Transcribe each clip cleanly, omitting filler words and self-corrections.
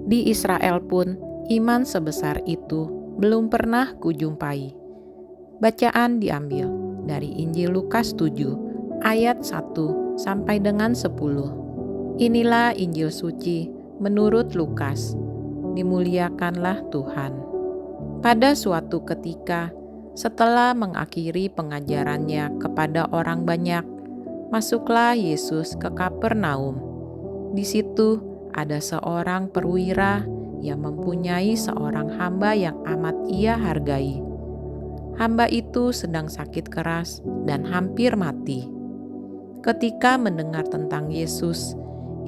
Di Israel pun, iman sebesar itu belum pernah kujumpai. Bacaan diambil dari Injil Lukas 7, ayat 1 sampai dengan 10. Inilah Injil suci menurut Lukas. Dimuliakanlah Tuhan. Pada suatu ketika, setelah mengakhiri pengajarannya kepada orang banyak, masuklah Yesus ke Kapernaum. Di situ ada seorang perwira yang mempunyai seorang hamba yang amat ia hargai. Hamba itu sedang sakit keras dan hampir mati. Ketika mendengar tentang Yesus,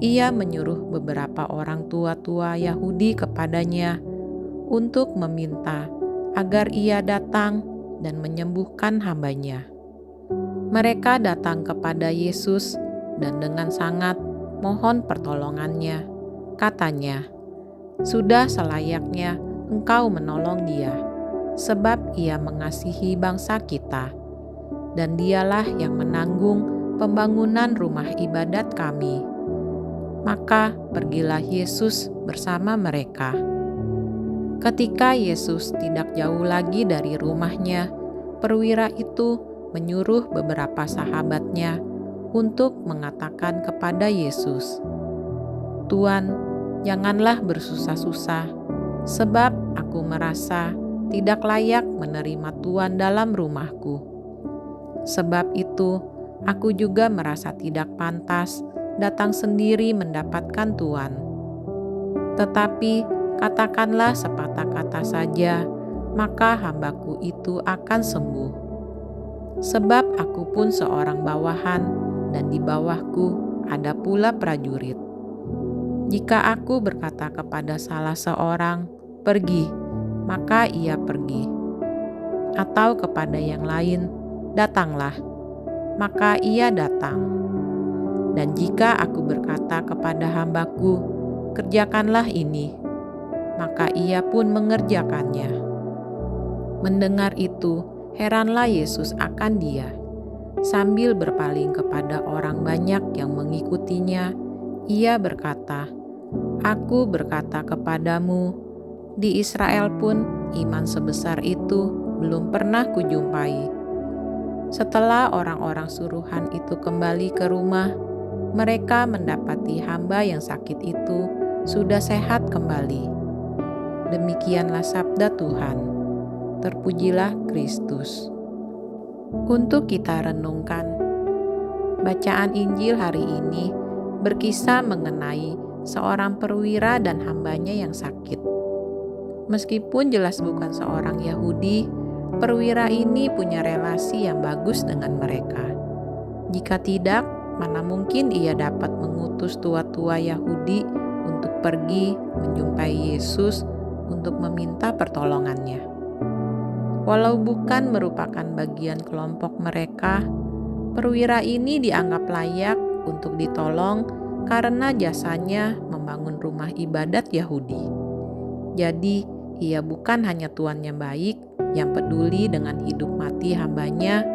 ia menyuruh beberapa orang tua-tua Yahudi kepadanya untuk meminta agar ia datang dan menyembuhkan hambanya. Mereka datang kepada Yesus dan dengan sangat mohon pertolongannya. Katanya, "Sudah selayaknya engkau menolong dia, sebab ia mengasihi bangsa kita, dan dialah yang menanggung pembangunan rumah ibadat kami." Maka pergilah Yesus bersama mereka. Ketika Yesus tidak jauh lagi dari rumahnya, perwira itu menyuruh beberapa sahabatnya untuk mengatakan kepada Yesus, "Tuan, janganlah bersusah-susah, sebab aku merasa tidak layak menerima Tuan dalam rumahku. Sebab itu, aku juga merasa tidak pantas datang sendiri mendapatkan Tuan. Tetapi katakanlah sepatah kata saja, maka hambaku itu akan sembuh. Sebab aku pun seorang bawahan, dan di bawahku ada pula prajurit. Jika aku berkata kepada salah seorang, 'Pergi,' maka ia pergi. Atau kepada yang lain, 'Datanglah,' maka ia datang. Dan jika aku berkata kepada hambaku, 'Kerjakanlah ini,' maka ia pun mengerjakannya." Mendengar itu, heranlah Yesus akan dia. Sambil berpaling kepada orang banyak yang mengikutinya, ia berkata, "Aku berkata kepadamu, di Israel pun iman sebesar itu belum pernah kujumpai." Setelah orang-orang suruhan itu kembali ke rumah, mereka mendapati hamba yang sakit itu sudah sehat kembali. Demikianlah sabda Tuhan. Terpujilah Kristus. Untuk kita renungkan, bacaan Injil hari ini berkisah mengenai seorang perwira dan hambanya yang sakit. Meskipun jelas bukan seorang Yahudi, perwira ini punya relasi yang bagus dengan mereka. Jika tidak, mana mungkin ia dapat mengutus tua-tua Yahudi untuk pergi menjumpai Yesus untuk meminta pertolongannya. Walau bukan merupakan bagian kelompok mereka, perwira ini dianggap layak untuk ditolong karena jasanya membangun rumah ibadat Yahudi. Jadi, ia bukan hanya tuannya baik yang peduli dengan hidup mati hambanya,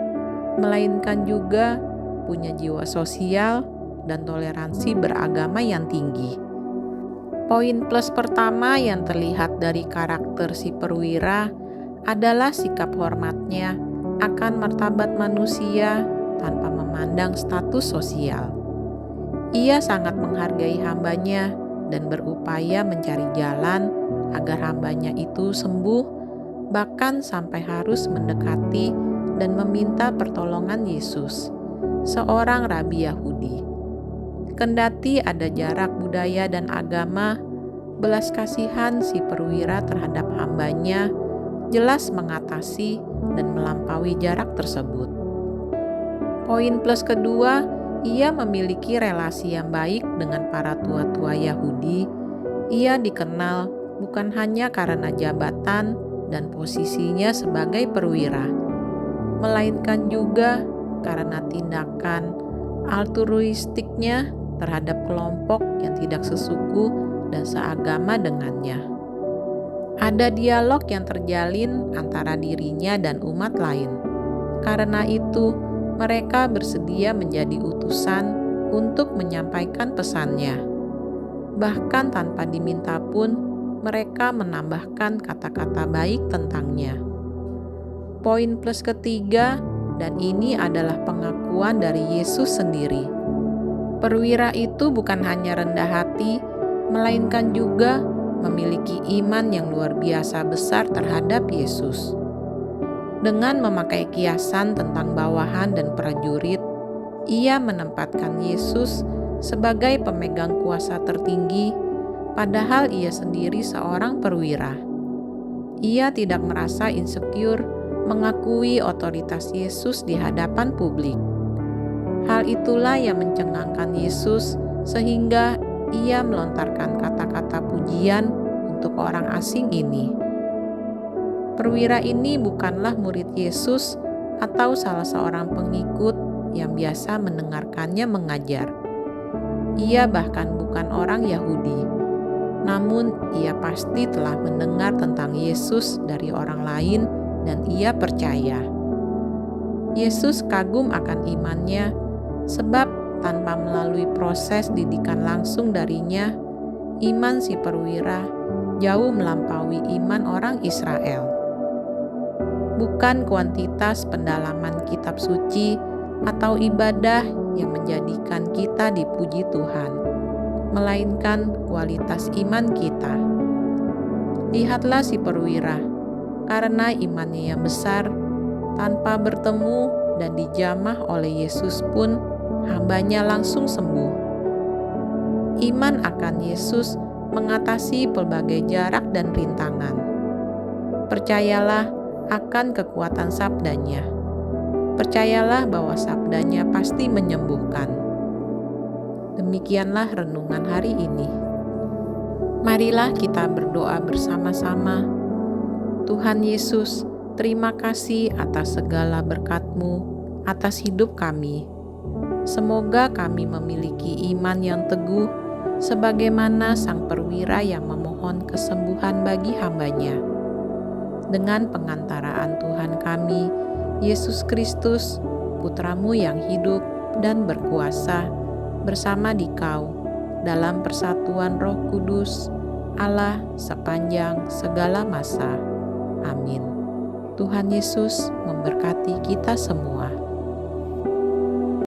melainkan juga punya jiwa sosial dan toleransi beragama yang tinggi. Poin plus pertama yang terlihat dari karakter si perwira adalah sikap hormatnya akan martabat manusia tanpa memandang status sosial. Ia sangat menghargai hambanya dan berupaya mencari jalan agar hambanya itu sembuh, bahkan sampai harus mendekati dan meminta pertolongan Yesus, seorang rabi Yahudi. Kendati ada jarak budaya dan agama, belas kasihan si perwira terhadap hambanya jelas mengatasi dan melampaui jarak tersebut. Poin plus kedua, ia memiliki relasi yang baik dengan para tua-tua Yahudi. Ia dikenal bukan hanya karena jabatan dan posisinya sebagai perwira, melainkan juga karena tindakan altruistiknya terhadap kelompok yang tidak sesuku dan seagama dengannya. Ada dialog yang terjalin antara dirinya dan umat lain. Karena itu, mereka bersedia menjadi utusan untuk menyampaikan pesannya. Bahkan tanpa diminta pun, mereka menambahkan kata-kata baik tentangnya. Poin plus ketiga, dan ini adalah pengakuan dari Yesus sendiri. Perwira itu bukan hanya rendah hati, melainkan juga memiliki iman yang luar biasa besar terhadap Yesus. Dengan memakai kiasan tentang bawahan dan prajurit, ia menempatkan Yesus sebagai pemegang kuasa tertinggi, padahal ia sendiri seorang perwira. Ia tidak merasa insecure mengakui otoritas Yesus di hadapan publik. Hal itulah yang mencengangkan Yesus sehingga ia melontarkan kata-kata pujian untuk orang asing ini. Perwira ini bukanlah murid Yesus atau salah seorang pengikut yang biasa mendengarkannya mengajar. Ia bahkan bukan orang Yahudi, namun ia pasti telah mendengar tentang Yesus dari orang lain dan ia percaya. Yesus kagum akan imannya, sebab tanpa melalui proses didikan langsung darinya, iman si perwira jauh melampaui iman orang Israel. Bukan kuantitas pendalaman kitab suci atau ibadah yang menjadikan kita dipuji Tuhan, melainkan kualitas iman kita. Lihatlah si perwira, karena imannya yang besar, tanpa bertemu dan dijamah oleh Yesus pun, hambanya langsung sembuh. Iman akan Yesus mengatasi pelbagai jarak dan rintangan. Percayalah akan kekuatan sabdanya. Percayalah bahwa sabdanya pasti menyembuhkan. Demikianlah renungan hari ini. Marilah kita berdoa bersama-sama. Tuhan Yesus, terima kasih atas segala berkat-Mu atas hidup kami. Semoga kami memiliki iman yang teguh sebagaimana sang perwira yang memohon kesembuhan bagi hambanya. Dengan pengantaraan Tuhan kami, Yesus Kristus, Putra-Mu yang hidup dan berkuasa, bersama Dikau, dalam persatuan Roh Kudus, Allah sepanjang segala masa. Amin. Tuhan Yesus memberkati kita semua.